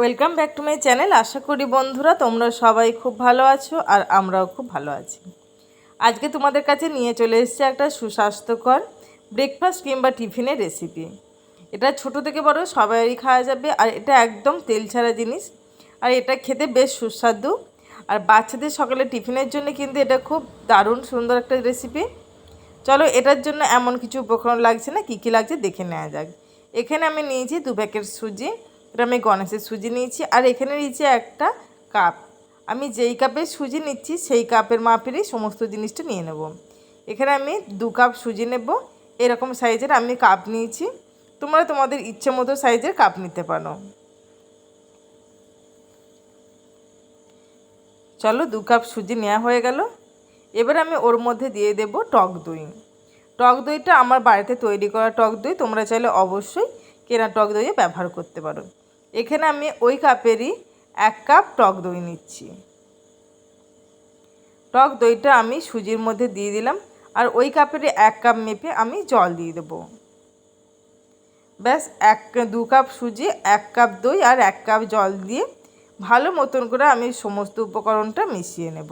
Welcome back to my channel. আশা করি বন্ধুরা তোমরা সবাই খুব ভালো আছো আর আমরাও খুব ভালো আছি। আজকে তোমাদের কাছে নিয়ে চলে এসেছি একটা সুস্বাস্থ্যকর ব্রেকফাস্ট কিংবা টিফিনের রেসিপি। এটা ছোট থেকে বড় সবাই খাওয়া যাবে আর এটা একদম তেল ছাড়া জিনিস আর এটা খেতে বেশ সুস্বাদু। আর বাচ্চাদের সকালে টিফিনের জন্য কিন্তু এটা খুব দারুণ সুন্দর একটা রেসিপি। চলো এটার জন্য এমন কিছু উপকরণ লাগছে না, কী কী লাগছে দেখে নেওয়া যাক। এখানে আমি নিয়েছি 2 প্যাকেট সুজি, এটা আমি গণেশের সুজি নিয়েছি। আর এখানে নিয়েছি একটা কাপ। আমি যেই কাপের সুজি নিচ্ছি সেই কাপের মাপেরই সমস্ত জিনিসটা নিয়ে নেব। এখানে আমি 2 কাপ সুজি নেব, এরকম সাইজের আমি কাপ নিয়েছি। তোমরা তোমাদের ইচ্ছে মতো সাইজের কাপ নিতে পারো। চলো 2 কাপ সুজি নেওয়া হয়ে গেল। এবার আমি ওর মধ্যে দিয়ে দেব টক দই। টক দইটা আমার বাড়িতে তৈরি করা টক দই, তোমরা চাইলে অবশ্যই কেনা টক দইও ব্যবহার করতে পারো। এখানে আমি ওই কাপেরই 1 কাপ টক দই নিচ্ছি। টক দইটা আমি সুজির মধ্যে দিয়ে দিলাম আর ওই কাপেরই 1 কাপ মেপে আমি জল দিয়ে দেবো। ব্যাস 2 কাপ সুজি, 1 কাপ দই আর 1 কাপ জল দিয়ে ভালো মতন করে আমি সমস্ত উপকরণটা মিশিয়ে নেব।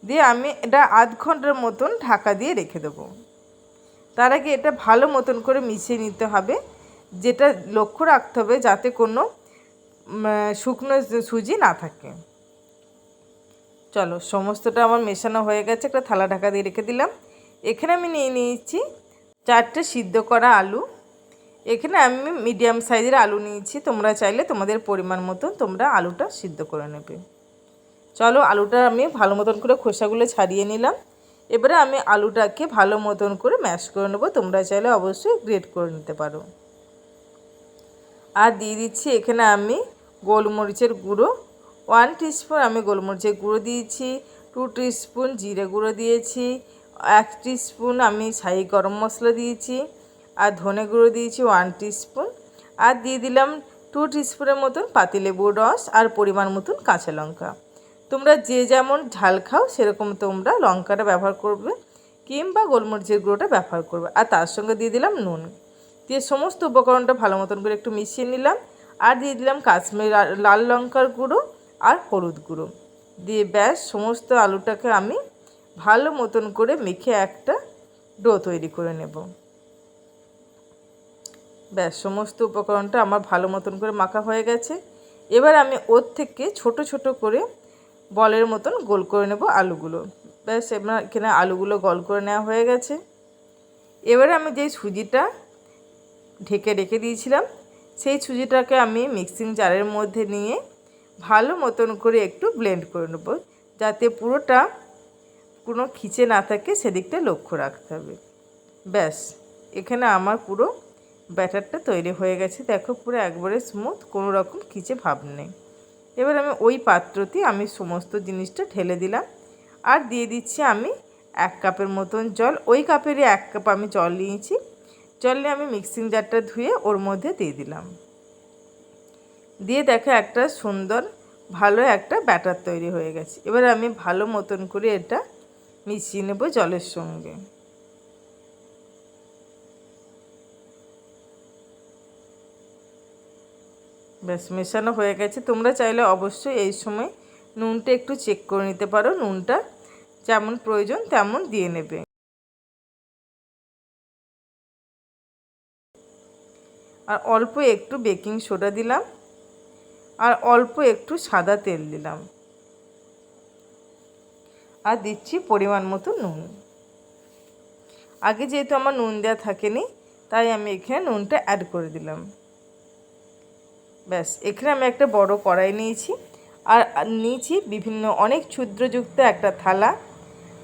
দিয়ে আমি এটা আধ ঘন্টার মতন ঢাকা দিয়ে রেখে দেবো। তার আগে এটা ভালো মতন করে মিশিয়ে নিতে হবে, যেটা লক্ষ্য রাখতে হবে যাতে কোনো শুকনো সুজি না থাকে। চলো সমস্তটা আমার মেশানো হয়ে গেছে, একটা থালা ঢাকা দিয়ে রেখে দিলাম। এখানে আমি নিয়ে নিয়েছি 4টে সিদ্ধ করা আলু। এখানে আমি মিডিয়াম সাইজের আলু নিয়েছি, তোমরা চাইলে তোমাদের পরিমাণ মতন তোমরা আলুটা সিদ্ধ করে নেবে। চলো আলুটা আমি ভালো মতন করে খোসাগুলো ছাড়িয়ে নিলাম। এবারে আমি আলুটাকে ভালো মতন করে ম্যাশ করে নেবো, তোমরা চাইলে অবশ্যই গ্রেট করে নিতে পারো। আর দিয়ে দিচ্ছি এখানে আমি গোলমরিচের গুঁড়ো 1 টিস্পুন আমি গোলমরিচের গুঁড়ো দিয়েছি, 2 টিস্পুন জিরে গুঁড়ো দিয়েছি, 1 টিস্পুন আমি শাহি গরম মশলা দিয়েছি আর ধনে গুঁড়ো দিয়েছি 1 টিস্পুন। আর দিয়ে দিলাম 2 টিস্পুনের মতন পাতিলেবুর রস আর পরিমাণ মতন কাঁচা লঙ্কা। তোমরা যে যেমন ঝাল খাও সেরকম তোমরা লঙ্কাটা ব্যবহার করবে কিংবা গোলমরিচের গুঁড়োটা ব্যবহার করবে। আর তার সঙ্গে দিয়ে দিলাম নুন। দিয়ে সমস্ত উপকরণটা ভালো মতন করে একটু মিশিয়ে নিলাম। আর দিয়ে দিলাম কাশ্মীরি লাল লঙ্কার গুঁড়ো আর হলুদ গুঁড়ো দিয়ে ব্যাস সমস্ত আলুটাকে আমি ভালো মতন করে মেখে একটা ডো তৈরি করে নেব। ব্যাস সমস্ত উপকরণটা আমার ভালো মতন করে মাখা হয়ে গেছে। এবার আমি ওর থেকে ছোট ছোট করে বলের মতন গোল করে নেব আলুগুলো। ব্যাস এবার এখানে আলুগুলো গোল করে নেওয়া হয়ে গেছে। এবারে আমি যেই সুজিটা ঢেকে রেখে দিয়েছিলাম সেই সুজিটাকে আমি মিক্সিং জারের মধ্যে নিয়ে ভালো মতন করে একটু ব্লেন্ড করে নেব, যাতে পুরোটা কোনো খিচে না থাকে সেদিকটা লক্ষ্য রাখতে হবে। ব্যাস এখানে আমার পুরো ব্যাটারটা তৈরি হয়ে গেছে, দেখো পুরো একবারে স্মুথ, কোনো রকম খিচে ভাব নেই। এবার আমি ওই পাত্রতে আমি সমস্ত জিনিসটা ঢেলে দিলাম আর দিয়ে দিচ্ছি আমি 1 কাপের মতন জল। ওই কাপেরই 1 কাপ আমি জল নিয়েছি। জল নিয়ে আমি মিক্সিং জারটা ধুয়ে ওর মধ্যে দিয়ে দিলাম। দিয়ে দেখো একটা সুন্দর ভালো একটা ব্যাটার তৈরি হয়ে গেছে। এবার আমি ভালো মতন করে এটা মিশিয়ে নেব জলের সঙ্গে। ব্যাস মেশানো হয়ে গেছে। তোমরা চাইলে অবশ্যই এই সময় নুনটা একটু চেক করে নিতে পারো, নুনটা যেমন প্রয়োজন তেমন দিয়ে নেবে। আর অল্প একটু বেকিং সোডা দিলাম আর অল্প একটু সাদা তেল দিলাম আর দিচ্ছি পরিমাণ মতো নুন। আগে যেহেতু আমার নুন দেওয়া থাকেনি তাই আমি এখানে নুনটা অ্যাড করে দিলাম। ব্যাস এখানে আমি একটা বড় কড়াই নিয়েছি আর নিয়েছি বিভিন্ন অনেক ছিদ্রযুক্ত একটা থালা,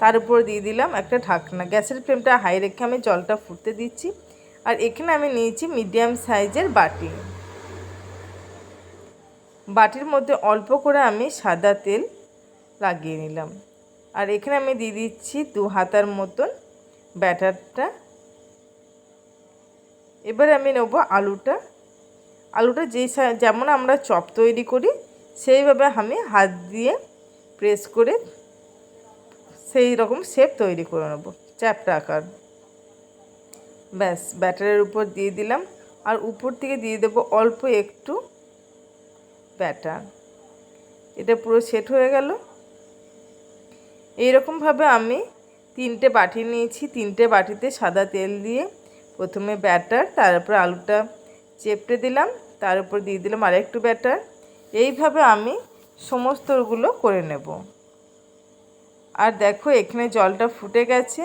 তার উপর দিয়ে দিলাম একটা ঢাকনা। গ্যাসের ফ্লেমটা হাই রেখে আমি জলটা ফুটতে দিচ্ছি। আর এখানে আমি নিয়েছি মিডিয়াম সাইজের বাটি। বাটির মধ্যে অল্প করে আমি সাদা তেল লাগিয়ে নিলাম। আর এখানে আমি দিয়ে দিচ্ছি 2 হাতার মতন ব্যাটারটা। এবার আমি নেব আলুটা। আলুটা যেমন আমরা চপ তৈরি করি সেইভাবে আমি হাত দিয়ে প্রেস করে সেই রকম শেপ তৈরি করে নেব, চ্যাপ্টা আকার। ব্যাস ব্যাটারের উপর দিয়ে দিলাম আর উপর থেকে দিয়ে দেব অল্প একটু ব্যাটার। এটা পুরো সেট হয়ে গেল। এইরকমভাবে আমি 3টে বাটি নিয়েছি। 3টে বাটিতে সাদা তেল দিয়ে প্রথমে ব্যাটার, তারপর আলুটা চেপটে দিলাম, তার উপর দিয়ে দিলাম আরেকটু ব্যাটার। এইভাবে আমি সমস্তগুলো করে নেব। আর দেখো এখানে জলটা ফুটে গেছে।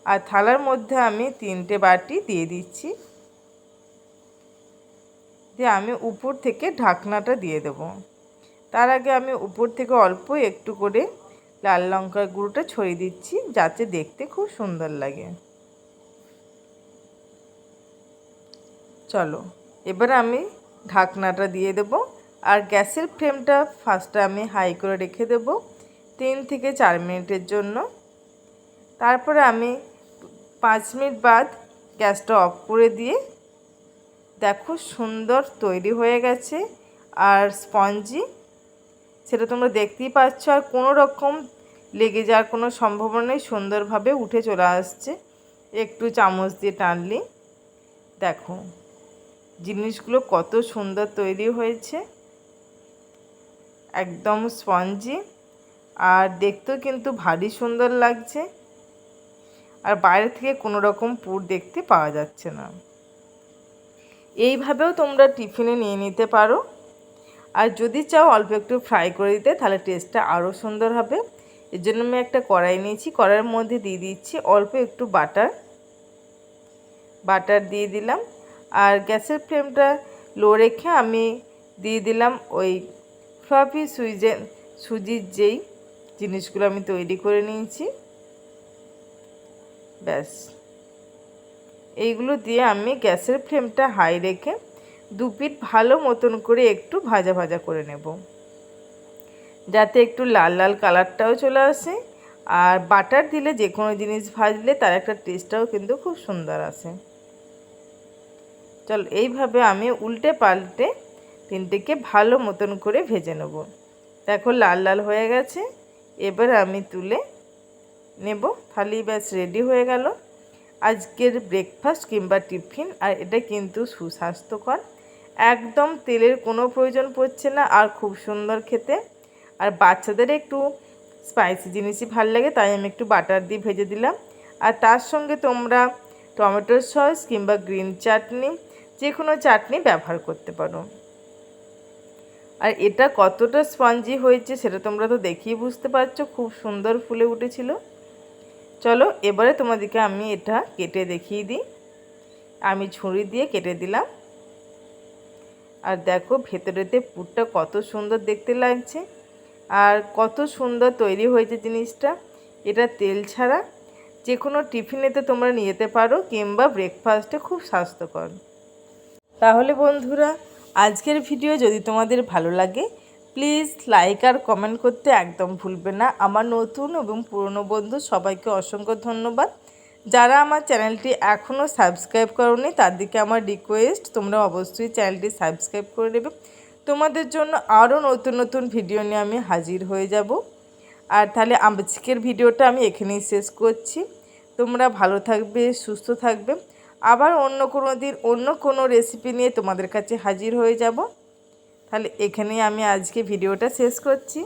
আর থালার মধ্যে আমি 3টে বাটি দিয়ে দিচ্ছি, দিয়ে আমি উপর থেকে ঢাকনাটা দিয়ে দেব। তার আগে আমি উপর থেকে অল্প একটু করে লাল লঙ্কার গুঁড়োটা ছড়িয়ে দিচ্ছি, যাতে দেখতে খুব সুন্দর লাগে। চলো এবার আমি ঢাকনাটা দিয়ে দেব। আর গ্যাসের ফ্লেমটা ফার্স্টে আমি হাই করে রেখে দেব 3 থেকে 4 মিনিটের জন্য। তারপরে আমি 5 মিনিট বাদ গ্যাসটা অফ করে দিয়ে দেখো সুন্দর তৈরি হয়ে গেছে আর স্পঞ্জি, সেটা তোমরা দেখতেই পাচ্ছ। আর কোনো রকম লেগে যাওয়ার কোনো সম্ভাবনা নেই, সুন্দরভাবে উঠে চলে আসছে একটু চামচ দিয়ে টানলে। দেখো জিনিসগুলো কত সুন্দর তৈরি হয়েছে, একদম স্পঞ্জি আর দেখতেও কিন্তু ভারী সুন্দর লাগছে। আর বাইরে থেকে কোনো রকম পুর দেখতে পাওয়া যাচ্ছে না। এইভাবেও তোমরা টিফিনে নিয়ে নিতে পারো। আর যদি চাও অল্প একটু ফ্রাই করে দিতে, তাহলে টেস্টটা আরও সুন্দর হবে। এর জন্য আমি একটা কড়াই নিয়েছি, কড়াইয়ের মধ্যে দিয়ে দিচ্ছি অল্প একটু বাটার দিয়ে দিলাম। আর গ্যাসের ফ্লেমটা লো রেখে আমি দিয়ে দিলাম ওই ফ্লাফি সুজির যেই জিনিসগুলো আমি তৈরি করে নিয়েছি। ব্যাস এইগুলো দিয়ে আমি গ্যাসের ফ্লেমটা হাই রেখে 2 পিঠ ভালো মতন করে একটু ভাজা ভাজা করে নেব, যাতে একটু লাল লাল কালারটাও চলে আসে। আর বাটার দিলে যে কোনো জিনিস ভাজলে তার একটা টেস্টটাও কিন্তু খুব সুন্দর আসে। চল এইভাবে আমি উল্টে পাল্টে 3টেকে ভালো মতন করে ভেজে নেব। দেখো লাল লাল হয়ে গেছে। এবার আমি তুলে নেব, থালি ব্যাস রেডি হয়ে গেল আজকের ব্রেকফাস্ট কিংবা টিফিন। আর এটা কিন্তু সুস্বাস্থ্যকর, একদম তেলের কোনো প্রয়োজন পড়ছে না, আর খুব সুন্দর খেতে। আর বাচ্চাদের একটু স্পাইসি জিনিসই ভালো লাগে, তাই আমি একটু বাটার দিয়ে ভেজে দিলাম। আর তার সঙ্গে তোমরা টমেটোর সস কিংবা গ্রিন চাটনি, যে কোনো চাটনি ব্যবহার করতে পারো। আর এটা কতটা স্পঞ্জি হয়েছে সেটা তোমরা তো দেখেই বুঝতে পারছো, খুব সুন্দর ফুলে উঠেছিল। চলো এবারে তোমাদেরকে আমি এটা কেটে দেখিয়ে দিই। আমি ছুরি দিয়ে কেটে দিলাম। আর দেখো ভেতরেতে পুরটা কত সুন্দর দেখতে লাগছে, আর কত সুন্দর তৈরি হয়েছে জিনিসটা। এটা তেল ছাড়া যে কোনো টিফিনেতে তোমরা নিয়ে যেতে পারো কিংবা ব্রেকফাস্টে খুব স্বাস্থ্যকর। তাহলে বন্ধুরা আজকের ভিডিও যদি তোমাদের ভালো লাগে প্লিজ লাইক আর কমেন্ট করতে একদম ভুলবে না। আমার নতুন এবং পুরনো বন্ধু সবাইকে অসংখ্য ধন্যবাদ। যারা আমার চ্যানেলটি এখনও সাবস্ক্রাইব করোনি তাদেরকে আমার রিকোয়েস্ট, তোমরা অবশ্যই চ্যানেলটি সাবস্ক্রাইব করে নেবে। তোমাদের জন্য আরও নতুন নতুন ভিডিও নিয়ে আমি হাজির হয়ে যাব। আর তাহলে আজকের ভিডিওটা আমি এখানেই শেষ করছি। তোমরা ভালো থাকবে, সুস্থ থাকবে। আবার অন্য কোনো দিন অন্য কোনো রেসিপি নিয়ে তোমাদের কাছে হাজির হয়ে যাব। তাহলে এখানেই আমি আজকে ভিডিওটা শেষ করছি।